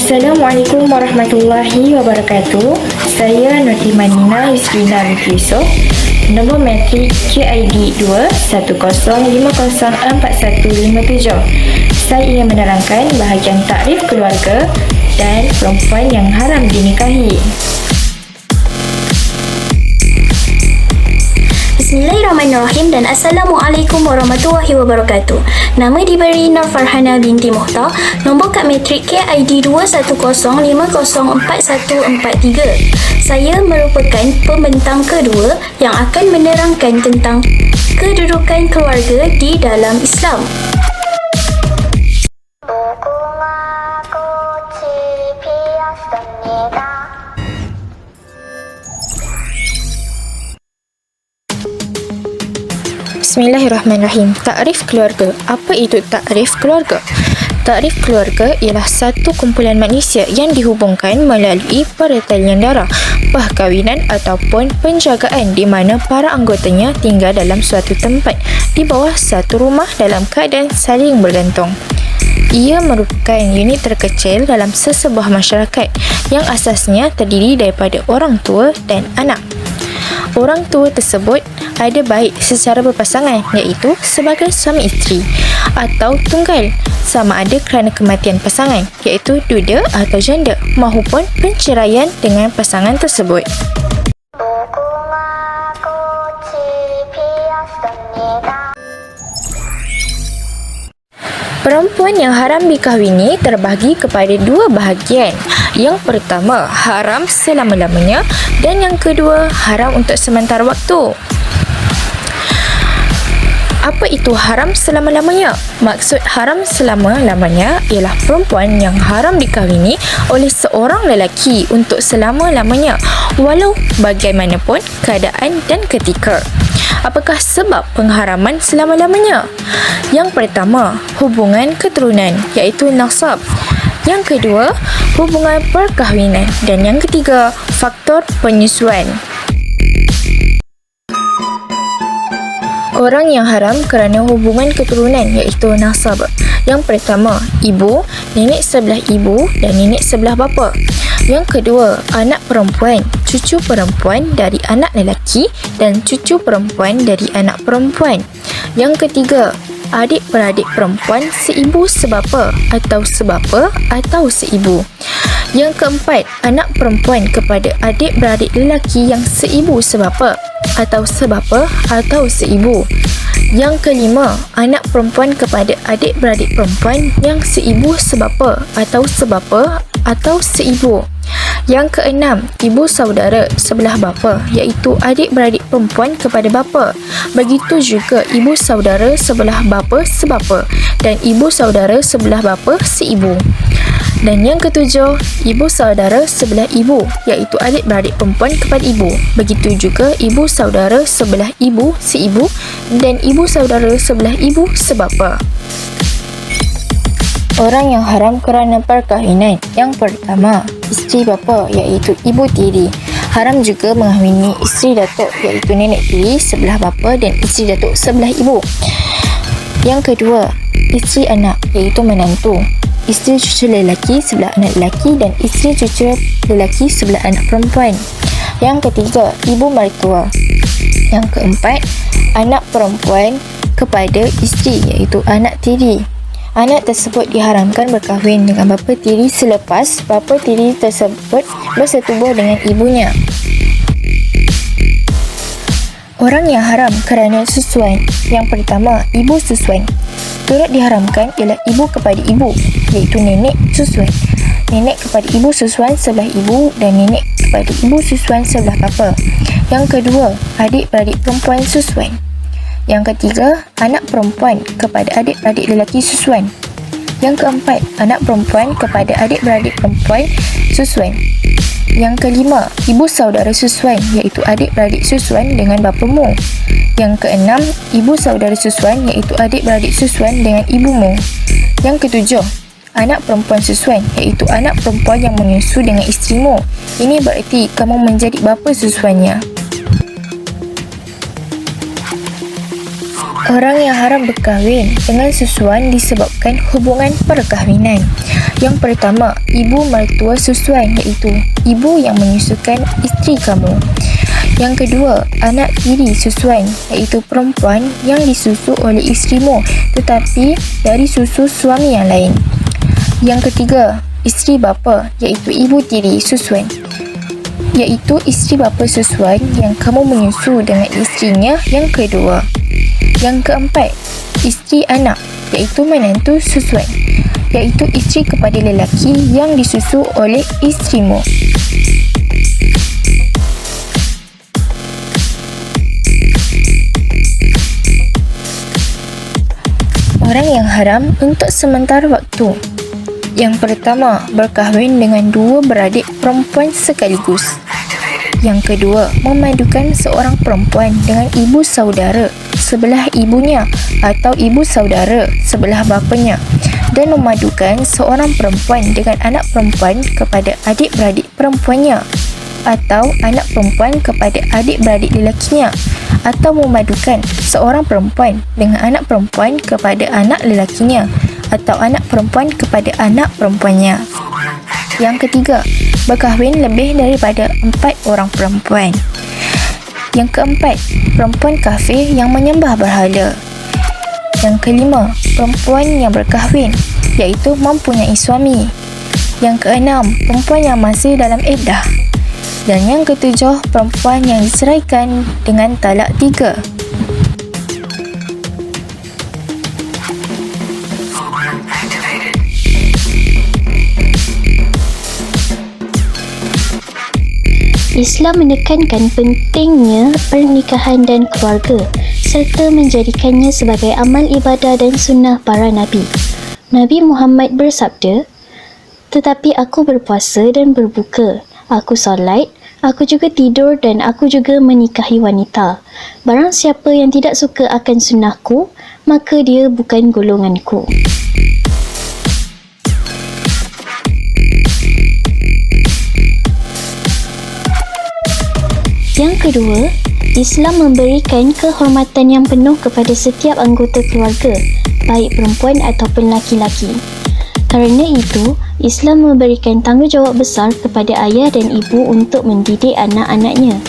Assalamualaikum warahmatullahi wabarakatuh. Saya Notimanina Yusrina Yusof. Nombor matrik KID 210504157. Saya ingin menerangkan bahagian takrif keluarga dan perempuan yang haram dinikahi. Bismillahirrahmanirrahim dan Assalamualaikum warahmatullahi wabarakatuh. Nama diberi Nur Farhana binti Muhtar. Nombor kad matrik KID 210504143. Saya merupakan pembentang kedua yang akan menerangkan tentang kedudukan keluarga di dalam Islam. Bismillahirrahmanirrahim. Takrif keluarga. Apa itu takrif keluarga? Takrif keluarga ialah satu kumpulan manusia yang dihubungkan melalui pertalian darah, perkahwinan ataupun penjagaan di mana para anggotanya tinggal dalam suatu tempat di bawah satu rumah dalam keadaan saling bergantung. Ia merupakan unit terkecil dalam sesebuah masyarakat yang asasnya terdiri daripada orang tua dan anak. Orang tua tersebut ada baik secara berpasangan iaitu sebagai suami isteri atau tunggal sama ada kerana kematian pasangan iaitu duda atau janda maupun penceraian dengan pasangan tersebut. Perempuan yang haram dikahwini terbahagi kepada dua bahagian. Yang pertama, haram selama-lamanya dan yang kedua, haram untuk sementara waktu. Apa itu haram selama-lamanya? Maksud haram selama-lamanya ialah perempuan yang haram dikahwini oleh seorang lelaki untuk selama-lamanya walau bagaimanapun keadaan dan ketika. Apakah sebab pengharaman selama-lamanya? Yang pertama, hubungan keturunan iaitu nasab. Yang kedua, hubungan perkahwinan dan yang ketiga, faktor penyusuan. Orang yang haram kerana hubungan keturunan iaitu nasab. Yang pertama, ibu, nenek sebelah ibu dan nenek sebelah bapa. Yang kedua, anak perempuan, cucu perempuan dari anak lelaki dan cucu perempuan dari anak perempuan. Yang ketiga, adik-beradik perempuan seibu sebapa atau sebapa atau seibu. Yang keempat, anak perempuan kepada adik-beradik lelaki yang seibu sebapa atau sebapa atau seibu. Yang kelima, anak perempuan kepada adik-beradik perempuan yang seibu sebapa atau sebapa atau seibu. Yang keenam, ibu saudara sebelah bapa iaitu adik-beradik perempuan kepada bapa. Begitu juga ibu saudara sebelah bapa sebapa dan ibu saudara sebelah bapa seibu. Dan yang ketujuh, ibu saudara sebelah ibu iaitu adik-beradik perempuan kepada ibu. Begitu juga ibu saudara sebelah ibu seibu dan ibu saudara sebelah ibu sebapa. Orang yang haram kerana perkahwinan. Yang pertama, isteri bapa iaitu ibu tiri. Haram juga mengahwini isteri datuk iaitu nenek tiri sebelah bapa dan isteri datuk sebelah ibu. Yang kedua, isteri anak iaitu menantu. Isteri cucu lelaki sebelah anak lelaki dan isteri cucu lelaki sebelah anak perempuan. Yang ketiga, ibu mertua. Yang keempat, anak perempuan kepada isteri iaitu anak tiri. Anak tersebut diharamkan berkahwin dengan bapa tiri selepas bapa tiri tersebut bersetubuh dengan ibunya. Orang yang haram kerana susuan. Yang pertama, ibu susuan. Turut diharamkan ialah ibu kepada ibu iaitu nenek susuan. Nenek kepada ibu susuan sebelah ibu dan nenek kepada ibu susuan sebelah bapa. Yang kedua, adik-beradik perempuan susuan. Yang ketiga, anak perempuan kepada adik-beradik lelaki susuan. Yang keempat, anak perempuan kepada adik-beradik perempuan susuan. Yang kelima, ibu saudara susuan iaitu adik-beradik susuan dengan bapamu. Yang keenam, ibu saudara susuan iaitu adik-beradik susuan dengan ibumu. Yang ketujuh, anak perempuan susuan iaitu anak perempuan yang menyusu dengan isterimu. Ini bererti kamu menjadi bapa susuannya. Orang yang haram berkahwin dengan susuan disebabkan hubungan perkahwinan. Yang pertama, ibu mertua susuan iaitu ibu yang menyusukan isteri kamu. Yang kedua, anak tiri susuan iaitu perempuan yang disusu oleh isterimu tetapi dari susu suami yang lain. Yang ketiga, isteri bapa iaitu ibu tiri susuan iaitu isteri bapa susuan yang kamu menyusu dengan isterinya yang kedua. Yang keempat, isteri anak iaitu menantu susuan iaitu isteri kepada lelaki yang disusu oleh isterimu. Orang yang haram untuk sementara waktu. Yang pertama, berkahwin dengan dua beradik perempuan sekaligus. Yang kedua, memadukan seorang perempuan dengan ibu saudara sebelah ibunya atau ibu saudara sebelah bapanya dan memadukan seorang perempuan dengan anak perempuan kepada adik-beradik perempuannya atau anak perempuan kepada adik-beradik lelakinya atau memadukan seorang perempuan dengan anak perempuan kepada anak lelakinya atau anak perempuan kepada anak perempuannya. Yang ketiga, berkahwin lebih daripada 4 orang perempuan. Yang keempat, perempuan kafir yang menyembah berhala. Yang kelima, perempuan yang berkahwin iaitu mempunyai suami. Yang keenam, perempuan yang masih dalam iddah. Dan yang ketujuh, perempuan yang diceraikan dengan talak 3. Islam menekankan pentingnya pernikahan dan keluarga serta menjadikannya sebagai amal ibadah dan sunnah para Nabi. Nabi Muhammad bersabda, "Tetapi aku berpuasa dan berbuka, aku solat, aku juga tidur dan aku juga menikahi wanita. Barang siapa yang tidak suka akan sunnahku, maka dia bukan golonganku." Yang kedua, Islam memberikan kehormatan yang penuh kepada setiap anggota keluarga, baik perempuan ataupun laki-laki. Kerana itu, Islam memberikan tanggungjawab besar kepada ayah dan ibu untuk mendidik anak-anaknya.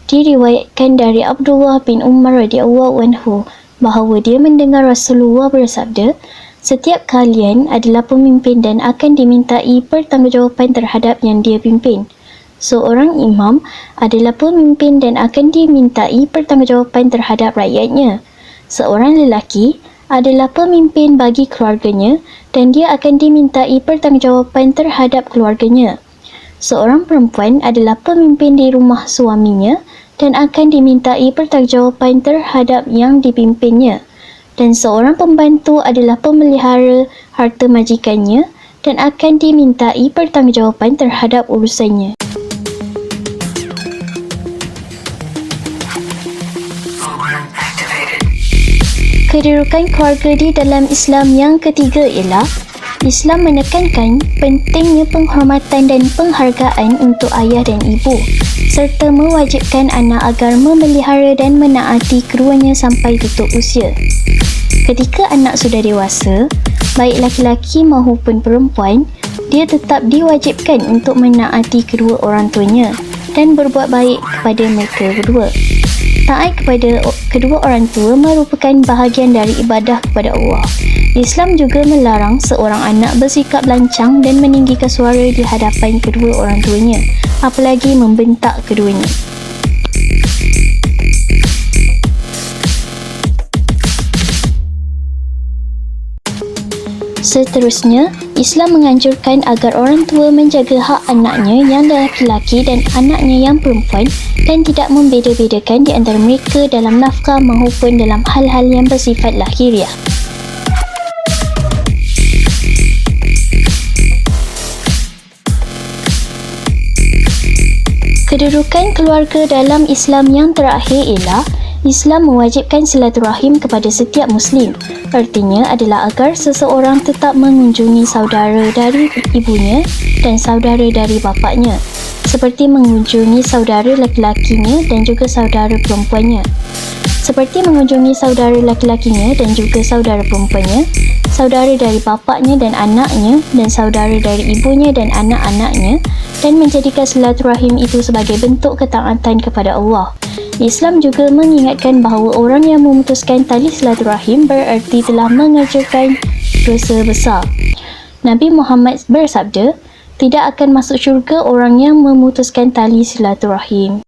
Diriwayatkan dari Abdullah bin Umar radhiyallahu anhu bahawa dia mendengar Rasulullah bersabda, "Setiap kalian adalah pemimpin dan akan dimintai pertanggungjawaban terhadap yang dia pimpin. Seorang imam adalah pemimpin dan akan dimintai pertanggungjawaban terhadap rakyatnya. Seorang lelaki adalah pemimpin bagi keluarganya dan dia akan dimintai pertanggungjawaban terhadap keluarganya. Seorang perempuan adalah pemimpin di rumah suaminya dan akan dimintai pertanggungjawaban terhadap yang dipimpinnya. Dan seorang pembantu adalah pemelihara harta majikannya dan akan dimintai pertanggungjawaban terhadap urusannya." Kedudukan keluarga di dalam Islam yang ketiga ialah Islam menekankan pentingnya penghormatan dan penghargaan untuk ayah dan ibu serta mewajibkan anak agar memelihara dan menaati keduanya sampai tutup usia. Ketika anak sudah dewasa, baik laki-laki maupun perempuan, dia tetap diwajibkan untuk menaati kedua orang tuanya dan berbuat baik kepada mereka berdua. Taat kepada kedua orang tua merupakan bahagian dari ibadah kepada Allah. Islam juga melarang seorang anak bersikap lancang dan meninggikan suara di hadapan kedua orang tuanya, apalagi membentak keduanya. Seterusnya, Islam menganjurkan agar orang tua menjaga hak anaknya yang lelaki dan anaknya yang perempuan dan tidak membeza-bedakan di antara mereka dalam nafkah maupun dalam hal-hal yang bersifat lahiriah. Kedudukan keluarga dalam Islam yang terakhir ialah Islam mewajibkan silaturahim kepada setiap Muslim. Artinya adalah agar seseorang tetap mengunjungi saudara dari ibunya dan saudara dari bapaknya, seperti mengunjungi saudara laki-lakinya dan juga saudara perempuannya. seperti mengunjungi saudara laki-lakinya dan juga saudara perempuannya, saudara dari bapaknya dan anaknya, dan saudara dari ibunya dan anak-anaknya, dan menjadikan silaturahim itu sebagai bentuk ketaatan kepada Allah. Islam juga mengingatkan bahawa orang yang memutuskan tali silaturahim bererti telah mengerjakan dosa besar. Nabi Muhammad bersabda, tidak akan masuk syurga orang yang memutuskan tali silaturahim.